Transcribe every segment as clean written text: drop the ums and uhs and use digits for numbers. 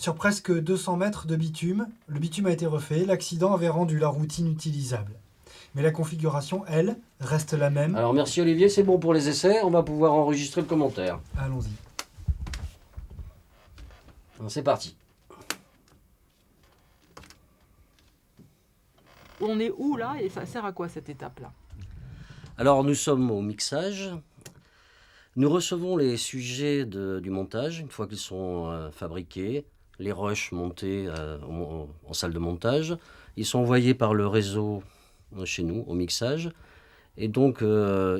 Sur presque 200 mètres de bitume, le bitume a été refait. L'accident avait rendu la route inutilisable. Mais la configuration, elle, reste la même. Alors merci Olivier, c'est bon pour les essais, on va pouvoir enregistrer le commentaire. Allons-y. C'est parti. On est où là et ça sert à quoi cette étape-là? Alors nous sommes au mixage. Nous recevons les sujets du montage une fois qu'ils sont fabriqués, les rushs montés en salle de montage. Ils sont envoyés par le réseau chez nous au mixage. Et donc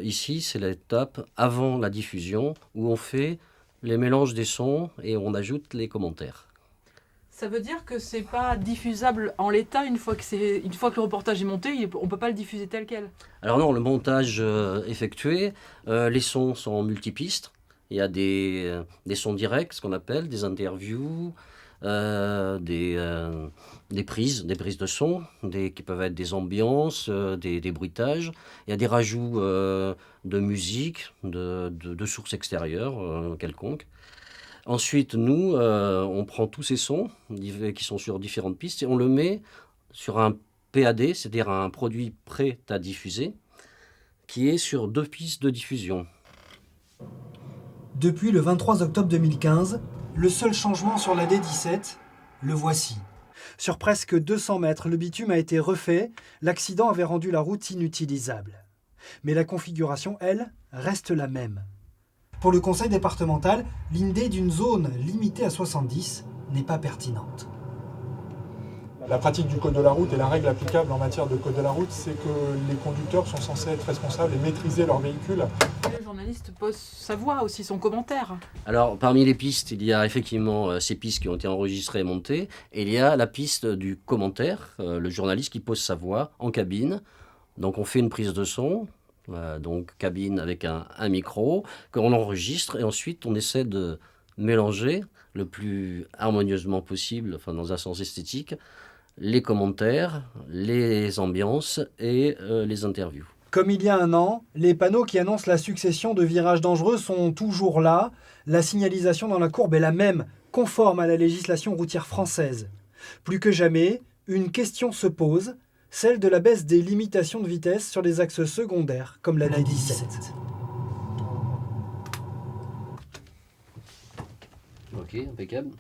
ici, c'est l'étape avant la diffusion où on fait les mélanges des sons et on ajoute les commentaires. Ça veut dire que c'est pas diffusable en l'état une fois que le reportage est monté, on peut pas le diffuser tel quel. Alors non, le montage effectué, les sons sont en multipistes. Il y a des sons directs, ce qu'on appelle, des interviews, des prises de son, qui peuvent être des ambiances, des bruitages. Il y a des rajouts de musique, de sources extérieures quelconques. Ensuite, nous, on prend tous ces sons qui sont sur différentes pistes et on le met sur un PAD, c'est-à-dire un produit prêt à diffuser, qui est sur 2 pistes de diffusion. Depuis le 23 octobre 2015, le seul changement sur la D17, le voici. Sur presque 200 mètres, le bitume a été refait. L'accident avait rendu la route inutilisable. Mais la configuration, elle, reste la même. Pour le conseil départemental, l'idée d'une zone limitée à 70 n'est pas pertinente. La pratique du code de la route et la règle applicable en matière de code de la route, c'est que les conducteurs sont censés être responsables et maîtriser leur véhicule. Le journaliste pose sa voix aussi, son commentaire. Alors, parmi les pistes, il y a effectivement ces pistes qui ont été enregistrées et montées, et il y a la piste du commentaire, le journaliste qui pose sa voix en cabine. Donc, on fait une prise de son, donc cabine avec un micro, qu'on enregistre, et ensuite, on essaie de mélanger le plus harmonieusement possible, enfin dans un sens esthétique, les commentaires, les ambiances et les interviews. Comme il y a un an, les panneaux qui annoncent la succession de virages dangereux sont toujours là. La signalisation dans la courbe est la même, conforme à la législation routière française. Plus que jamais, une question se pose, celle de la baisse des limitations de vitesse sur les axes secondaires, comme la D17. Ok, impeccable.